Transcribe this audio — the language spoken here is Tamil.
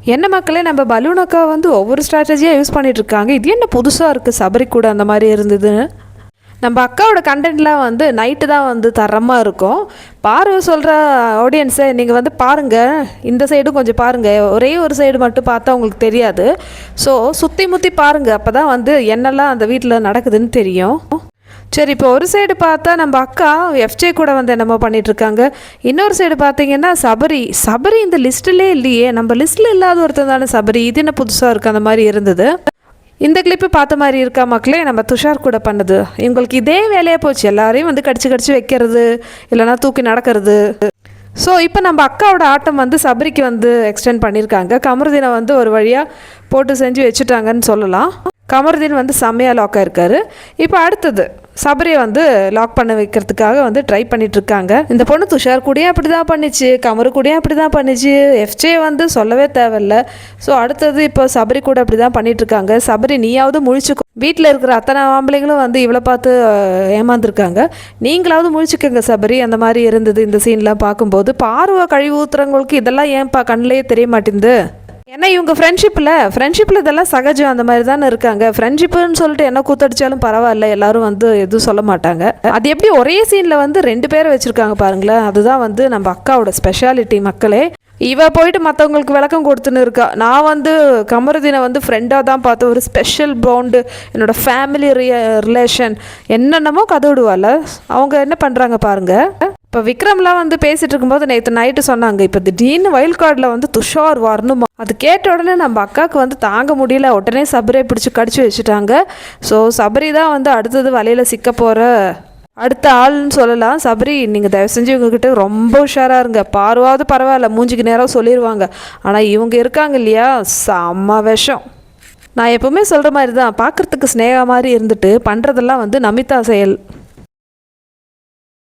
என்ன மக்களே, நம்ம பலூன் அக்கா வந்து ஒவ்வொரு ஸ்ட்ராட்டஜியாக யூஸ் பண்ணிகிட்ருக்காங்க. இது என்ன புதுசாக இருக்குது, சபரி கூட அந்த மாதிரி இருந்ததுன்னு. நம்ம அக்காவோட கண்டென்ட்லாம் வந்து நைட்டு தான் வந்து தரமாக இருக்கும். பார்வை சொல்கிற ஆடியன்ஸை நீங்கள் வந்து பாருங்கள், இந்த சைடும் கொஞ்சம் பாருங்கள். ஒரே ஒரு சைடு மட்டும் பார்த்தா உங்களுக்கு தெரியாது. ஸோ சுற்றி முற்றி பாருங்கள், அப்போ தான் வந்து என்னெல்லாம் அந்த வீட்டில் நடக்குதுன்னு தெரியும். சரி, இப்போ ஒரு சைடு பார்த்தா நம்ம அக்கா எஃப்ஜே கூட வந்து என்னமோ பண்ணிகிட்ருக்காங்க. இன்னொரு சைடு பார்த்தீங்கன்னா சபரி இந்த லிஸ்ட்டிலே இல்லையே, நம்ம லிஸ்ட்டில் இல்லாத ஒருத்தர் தானே சபரி. இது என்ன புதுசாக இருக்குது அந்த மாதிரி இருந்தது. இந்த கிளிப்பு பார்த்த மாதிரி இருக்கா மக்களே, நம்ம துஷார் கூட பண்ணது. இவங்களுக்கு இதே வேலையாக போச்சு, எல்லாரையும் வந்து கடிச்சு வைக்கிறது, இல்லைனா தூக்கி நடக்கிறது. ஸோ இப்போ நம்ம அக்காவோட ஆட்டம் வந்து சபரிக்கு வந்து எக்ஸ்டெண்ட் பண்ணியிருக்காங்க. கமருதீனை வந்து ஒரு வழியாக போட்டு செஞ்சு வச்சுட்டாங்கன்னு சொல்லலாம். கமருதீன் வந்து செம்மையாக லாக் ஆகிருக்காரு. இப்போ அடுத்தது சபரியை வந்து லாக் பண்ண வைக்கிறதுக்காக வந்து ட்ரை பண்ணிகிட்ருக்காங்க. இந்த பொண்ணு துஷார் கூடயும் அப்படி தான் பண்ணிச்சு, கமரு கூடயும் அப்படி தான் பண்ணிச்சு, எஃப்ஜே வந்து சொல்லவே தேவையில்லை. ஸோ அடுத்தது இப்போ சபரி கூட அப்படி தான் பண்ணிகிட்ருக்காங்க. சபரி நீயாவது முழிச்சுக்கோ, வீட்டில் இருக்கிற அத்தனை ஆம்பளைங்களும் வந்து இவ்வளோ பார்த்து ஏமாந்துருக்காங்க, நீங்களாவது முழிச்சுக்கோங்க சபரி. அந்த மாதிரி இருந்தது இந்த சீன்லாம் பார்க்கும்போது. பார்வை கழிவு ஊத்துறவங்களுக்கு இதெல்லாம் ஏன்ப்பா கண்ணிலேயே தெரிய மாட்டேங்குது. ஏன்னா இவங்க ஃப்ரெண்ட்ஷிப்பில் இதெல்லாம் சகஜம், அந்த மாதிரி தானே இருக்காங்க. ஃப்ரெண்ட்ஷிப்புன்னு சொல்லிட்டு என்ன கூத்தடிச்சாலும் பரவாயில்ல, எல்லாரும் வந்து எதுவும் சொல்ல மாட்டாங்க. அது எப்படி ஒரே சீனில் வந்து 2 பேரை வச்சுருக்காங்க பாருங்களேன். அதுதான் வந்து நம்ம அக்காவோட ஸ்பெஷாலிட்டி மக்களே. இவ போயிட்டு மற்றவங்களுக்கு விளக்கம் கொடுத்துன்னு இருக்கா. நான் வந்து கமருதீனை வந்து ஃப்ரெண்டாக தான் பார்த்தேன், ஒரு ஸ்பெஷல் பாண்டு, என்னோடய ஃபேமிலி ரிலேஷன், என்னென்னமோ கதை விடுவாள். அவங்க என்ன பண்ணுறாங்க பாருங்கள். இப்போ விக்ரம்லாம் வந்து பேசிகிட்டு இருக்கும்போது நேற்று நைட்டு சொன்னாங்க, இப்போ திடீர்னு வைல்ட் கார்டில் வந்து துஷார் வரணுமா. அது கேட்ட உடனே நம்ம அக்காவுக்கு வந்து தாங்க முடியல, உடனே சபரியை பிடிச்சி கடிச்சு வச்சுட்டாங்க. ஸோ சபரி தான் வந்து அடுத்தது வலையில் சிக்க போகிற அடுத்த ஆள்னு சொல்லலாம். சபரி, நீங்கள் தயவு செஞ்சு இவங்ககிட்ட ரொம்ப உஷாராக இருங்க. பார்வாவது பரவாயில்ல, மூஞ்சிக்கு நேரம் சொல்லிடுவாங்க. ஆனால் இவங்க இருக்காங்க இல்லையா, செம்ம விஷம். நான் எப்போவுமே சொல்கிற மாதிரி தான், பார்க்குறதுக்கு ஸ்னேகா மாதிரி இருந்துட்டு பண்ணுறதெல்லாம் வந்து நமிதா செயல்.